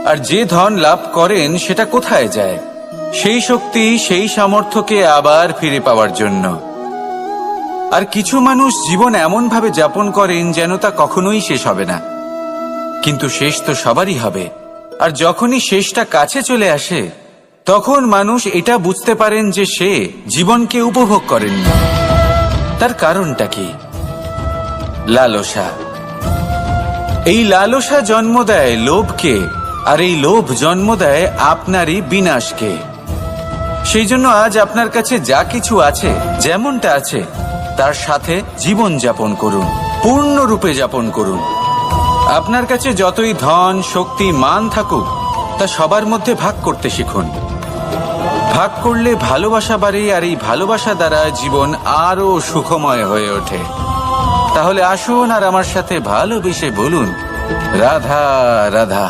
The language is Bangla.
আর যে ধন লাভ করেন সেটা কোথায় যায়? সেই শক্তি, সেই সামর্থ্যকে আবার ফিরে পাওয়ার জন্য। আর কিছু মানুষ জীবন এমন ভাবে যাপন করেন যেন তা কখনোই শেষ হবে না, কিন্তু শেষ তো সবারই হবে। আর যখনই শেষটা কাছে চলে আসে, তখন মানুষ এটা বুঝতে পারেন যে সে জীবনকে উপভোগ করেননি। তার কারণটা কি? লালসা। এই লালসা জন্ম দেয় লোভকে, আর এই লোভ জন্ম দেয় আপনারই বিনাশকে। সেই জন্য আজ আপনার কাছে যা কিছু আছে, যেমনটা আছে, তার সাথে জীবন যাপন করুন, পূর্ণরূপে যাপন করুন। আপনার কাছে যতই ধন, শক্তি, মান থাকুক, তা সবার মধ্যে ভাগ করতে শিখুন। ভাগ করলে ভালোবাসা বাড়ে, আর এই ভালোবাসা দ্বারা জীবন আরো সুখময় হয়ে ওঠে। তাহলে আসুন আর আমার সাথে ভালোবেসে বলুন, রাধা রাধা।